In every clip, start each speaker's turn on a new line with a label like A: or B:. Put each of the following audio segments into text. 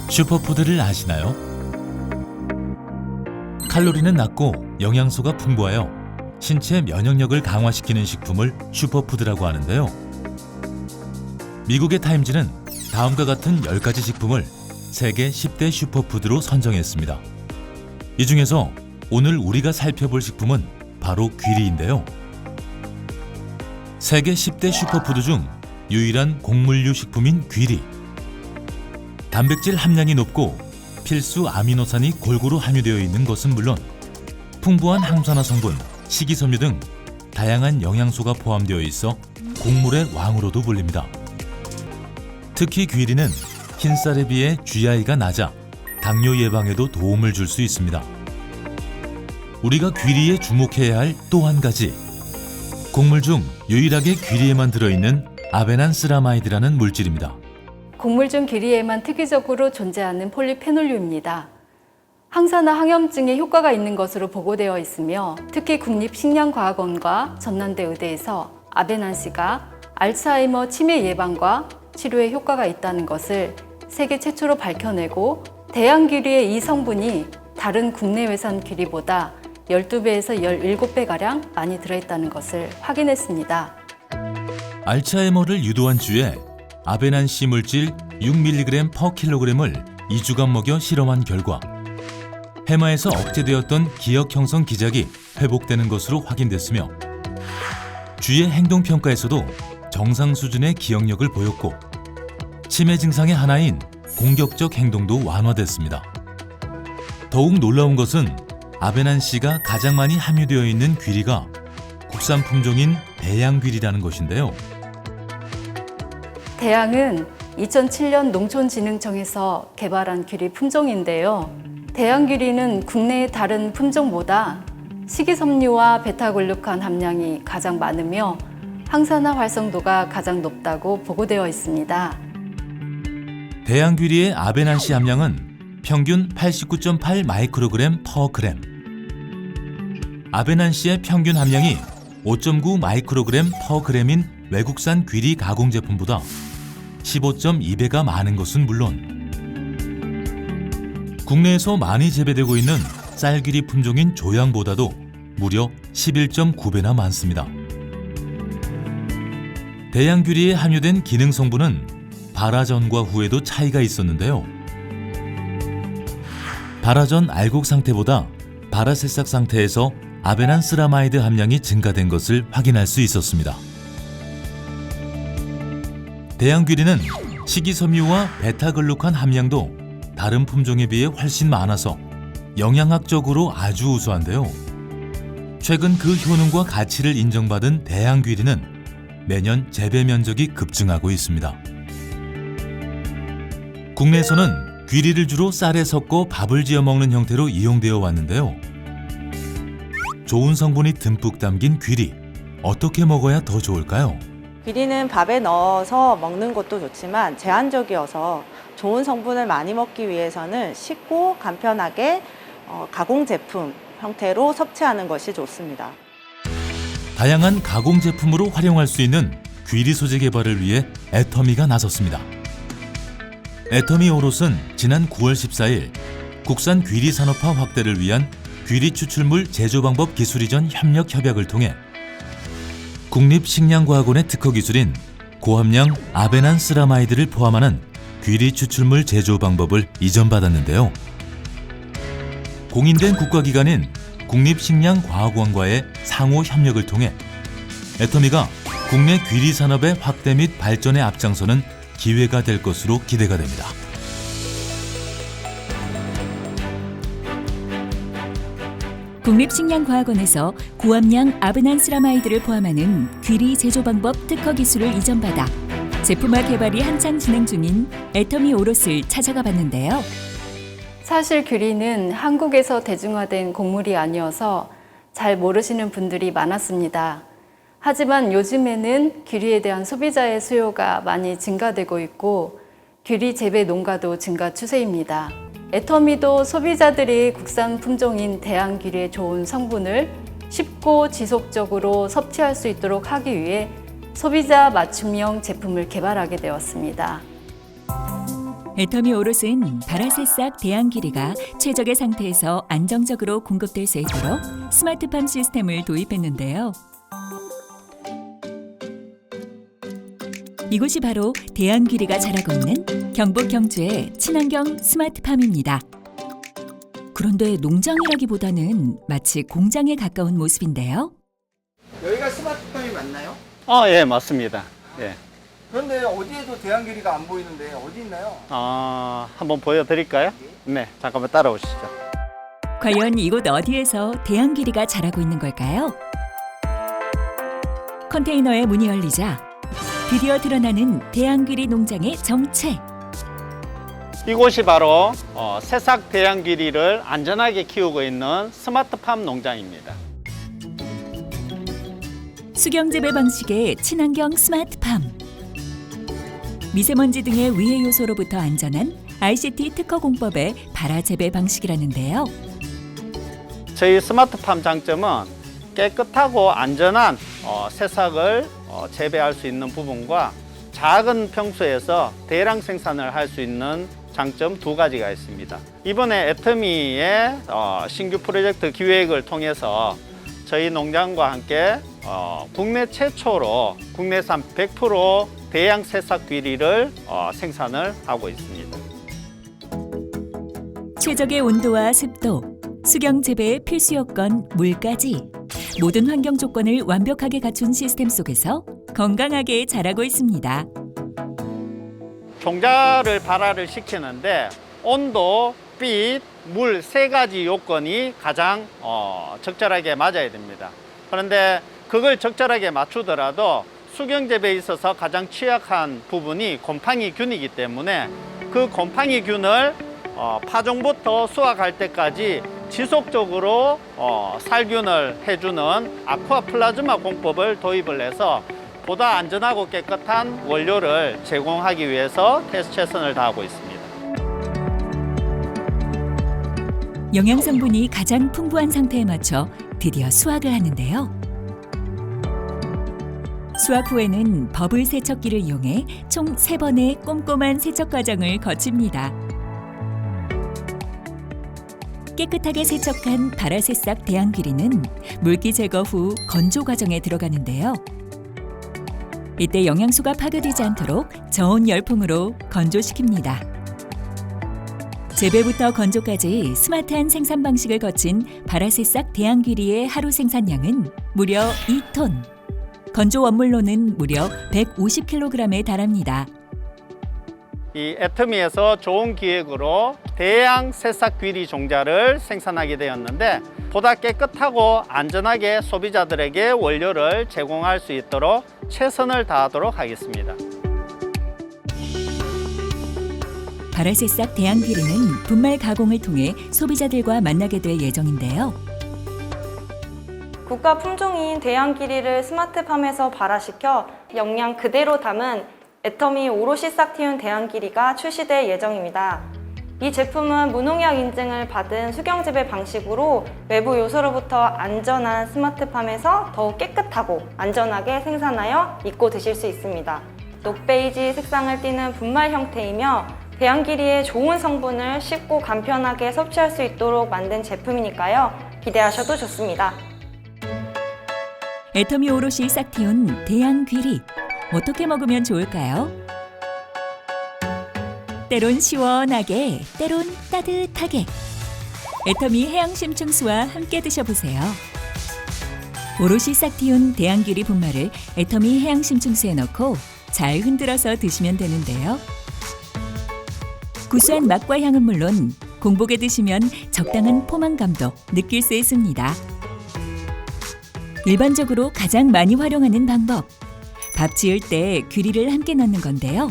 A: 슈퍼푸드를 아시나요? 칼로리는 낮고 영양소가 풍부하여 신체 면역력을 강화시키는 식품을 슈퍼푸드라고 하는데요. 미국의 타임지는 다음과 같은 10가지 식품을 세계 10대 슈퍼푸드로 선정했습니다. 이 중에서 오늘 우리가 살펴볼 식품은 바로 귀리인데요. 세계 10대 슈퍼푸드 중 유일한 곡물류 식품인 귀리. 단백질 함량이 높고 필수 아미노산이 골고루 함유되어 있는 것은 물론 풍부한 항산화 성분, 식이섬유 등 다양한 영양소가 포함되어 있어 곡물의 왕으로도 불립니다. 특히 귀리는 흰쌀에 비해 GI가 낮아 당뇨 예방에도 도움을 줄 수 있습니다. 우리가 귀리에 주목해야 할 또 한 가지, 곡물 중 유일하게 귀리에만 들어있는 아베난스라마이드라는 물질입니다.
B: 곡물 중 귀리에만 특이적으로 존재하는 폴리페놀류입니다. 항산화 항염증에 효과가 있는 것으로 보고되어 있으며 특히 국립식량과학원과 전남대 의대에서 아베난시가 알츠하이머 치매 예방과 치료에 효과가 있다는 것을 세계 최초로 밝혀내고 대양귀리의 이 성분이 다른 국내외산 귀리보다 12배에서 17배가량 많이 들어있다는 것을 확인했습니다.
A: 알츠하이머를 유도한 쥐에 아베난시 물질 6mg/kg을 2주간 먹여 실험한 결과 해마에서 억제되었던 기억 형성 기작이 회복되는 것으로 확인됐으며 쥐의 행동 평가에서도 정상 수준의 기억력을 보였고 치매 증상의 하나인 공격적 행동도 완화됐습니다. 더욱 놀라운 것은 아베난시가 가장 많이 함유되어 있는 귀리가 국산 품종인 대양귀리라는 것인데요.
B: 대양은 2007년 농촌진흥청에서 개발한 귀리 품종인데요. 대양귀리는 국내의 다른 품종보다 식이섬유와 베타글루칸 함량이 가장 많으며 항산화 활성도가 가장 높다고 보고되어 있습니다.
A: 대양귀리의 아베난시 함량은 평균 89.8 마이크로그램 퍼 그램. 아베난시의 평균 함량이 5.9 마이크로그램 퍼 그램인 외국산 귀리 가공 제품보다 15.2배가 많은 것은 물론 국내에서 많이 재배되고 있는 쌀귀리 품종인 조양보다도 무려 11.9배나 많습니다. 대양귀리에 함유된 기능 성분은 발화 전과 후에도 차이가 있었는데요. 발화 전 알곡 상태보다 발화 새싹 상태에서 아베난스라마이드 함량이 증가된 것을 확인할 수 있었습니다. 대양귀리는 식이섬유와 베타글루칸 함량도 다른 품종에 비해 훨씬 많아서 영양학적으로 아주 우수한데요. 최근 그 효능과 가치를 인정받은 대양귀리는 매년 재배 면적이 급증하고 있습니다. 국내에서는 귀리를 주로 쌀에 섞어 밥을 지어 먹는 형태로 이용되어 왔는데요. 좋은 성분이 듬뿍 담긴 귀리, 어떻게 먹어야 더 좋을까요?
C: 귀리는 밥에 넣어서 먹는 것도 좋지만 제한적이어서 좋은 성분을 많이 먹기 위해서는 쉽고 간편하게 가공 제품 형태로 섭취하는 것이 좋습니다.
A: 다양한 가공 제품으로 활용할 수 있는 귀리 소재 개발을 위해 애터미가 나섰습니다. 애터미 오롯은 지난 9월 14일 국산 귀리 산업화 확대를 위한 귀리 추출물 제조 방법 기술 이전 협력 협약을 통해 국립식량과학원의 특허 기술인 고함량 아베난스라마이드를 포함하는 귀리 추출물 제조 방법을 이전받았는데요. 공인된 국가기관인 국립식량과학원과의 상호 협력을 통해 애터미가 국내 귀리 산업의 확대 및 발전에 앞장서는 기회가 될 것으로 기대가 됩니다.
D: 국립식량과학원에서 고함량 아베난스라마이드를 포함하는 귀리 제조 방법 특허 기술을 이전받아 제품화 개발이 한창 진행 중인 애터미 오롯을 찾아가 봤는데요.
B: 사실 귀리는 한국에서 대중화된 곡물이 아니어서 잘 모르시는 분들이 많았습니다. 하지만 요즘에는 귀리에 대한 소비자의 수요가 많이 증가되고 있고 귀리 재배 농가도 증가 추세입니다. 애터미도 소비자들이 국산 품종인 대양귀리의 좋은 성분을 쉽고 지속적으로 섭취할 수 있도록 하기 위해 소비자 맞춤형 제품을 개발하게 되었습니다.
D: 애터미 오롯은 바라새싹 대양귀리가 최적의 상태에서 안정적으로 공급될 수 있도록 스마트팜 시스템을 도입했는데요. 이곳이 바로 대양귀리가 자라고 있는 경북 경주의 친환경 스마트팜입니다. 그런데 농장이라기보다는 마치 공장에 가까운 모습인데요.
E: 여기가 스마트팜이 맞나요?
F: 예, 맞습니다. 예.
E: 그런데 어디에도 대안길이가 안 보이는데 어디 있나요?
F: 한번 보여드릴까요? 네, 잠깐만 따라오시죠.
D: 과연 이곳 어디에서 대양귀리가 자라고 있는 걸까요? 컨테이너에 문이 열리자 드디어 드러나는 대양귀리 농장의 정체.
F: 이곳이 바로 새싹 대양귀리를 안전하게 키우고 있는 스마트팜 농장입니다.
D: 수경재배 방식의 친환경 스마트팜. 미세먼지 등의 위해 요소로부터 안전한 ICT 특허 공법의 발화 재배 방식이라는데요.
F: 저희 스마트팜 장점은 깨끗하고 안전한 새싹을 재배할 수 있는 부분과 작은 평수에서 대량 생산을 할 수 있는 장점 두 가지가 있습니다. 이번에 애터미의 신규 프로젝트 기획을 통해서 저희 농장과 함께 국내 최초로 국내산 100% 대양 새싹 귀리를 생산을 하고 있습니다.
D: 최적의 온도와 습도, 수경 재배의 필수 요건, 물까지 모든 환경 조건을 완벽하게 갖춘 시스템 속에서 건강하게 자라고 있습니다.
F: 종자를 발화를 시키는데 온도, 빛, 물 세 가지 요건이 가장 적절하게 맞아야 됩니다. 그런데 그걸 적절하게 맞추더라도 수경재배에 있어서 가장 취약한 부분이 곰팡이균이기 때문에 그 곰팡이균을 파종부터 수확할 때까지 지속적으로 살균을 해주는 아쿠아 플라즈마 공법을 도입을 해서 보다 안전하고 깨끗한 원료를 제공하기 위해서 최선을 다하고 있습니다.
D: 영양 성분이 가장 풍부한 상태에 맞춰 드디어 수확을 하는데요. 수확 후에는 버블 세척기를 이용해 총 3번의 꼼꼼한 세척 과정을 거칩니다. 깨끗하게 세척한 바라새싹 대양귀리는 물기 제거 후 건조 과정에 들어가는데요. 이때 영양소가 파괴되지 않도록 저온 열풍으로 건조시킵니다. 재배부터 건조까지 스마트한 생산 방식을 거친 바라새싹 대양귀리의 하루 생산량은 무려 2톤. 건조 원물로는 무려 150kg에 달합니다.
F: 이 애터미에서 좋은 기획으로 대양 새싹 귀리 종자를 생산하게 되었는데 보다 깨끗하고 안전하게 소비자들에게 원료를 제공할 수 있도록 최선을 다하도록 하겠습니다.
D: 바라새싹 대양귀리는 분말 가공을 통해 소비자들과 만나게 될 예정인데요.
G: 국가 품종인 대양귀리를 스마트팜에서 발화시켜 영양 그대로 담은 애터미 오롯이 싹 틔운 대양귀리가 출시될 예정입니다. 이 제품은 무농약 인증을 받은 수경재배 방식으로 외부 요소로부터 안전한 스마트팜에서 더욱 깨끗하고 안전하게 생산하여 믿고 드실 수 있습니다. 녹베이지 색상을 띠는 분말 형태이며 대양귀리의 좋은 성분을 쉽고 간편하게 섭취할 수 있도록 만든 제품이니까요. 기대하셔도 좋습니다.
D: 애터미 오롯이 싹 틔운 대양귀리. 어떻게 먹으면 좋을까요? 때론 시원하게, 때론 따뜻하게. 애터미 해양심층수와 함께 드셔보세요. 오롯이 싹 틔운 대양귀리 분말을 애터미 해양심층수에 넣고 잘 흔들어서 드시면 되는데요. 구수한 맛과 향은 물론 공복에 드시면 적당한 포만감도 느낄 수 있습니다. 일반적으로 가장 많이 활용하는 방법. 밥 지을 때 귀리를 함께 넣는 건데요.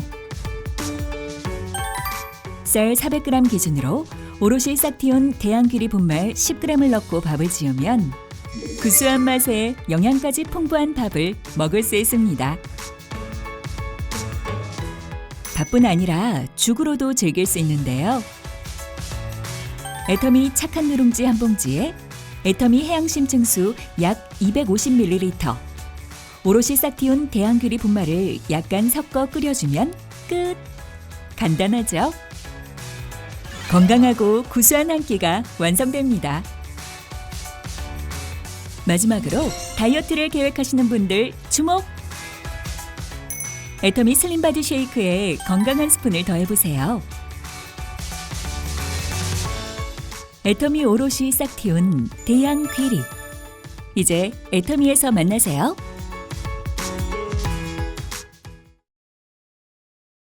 D: 쌀 400g 기준으로 오롯이 싹 틔운 대양귀리 분말 10g을 넣고 밥을 지으면 구수한 맛에 영양까지 풍부한 밥을 먹을 수 있습니다. 밥뿐 아니라 죽으로도 즐길 수 있는데요. 애터미 착한 누룽지 한 봉지에 애터미 해양심층수 약 250ml, 오롯이 싹 틔운 대양귀리 분말을 약간 섞어 끓여주면 끝! 간단하죠? 건강하고 구수한 한 끼가 완성됩니다. 마지막으로 다이어트를 계획하시는 분들 주목! 애터미 슬림바디 쉐이크에 건강한 스푼을 더해보세요. 애터미 오롯이 싹 틔운 대양 귀리. 이제 애터미에서 만나세요.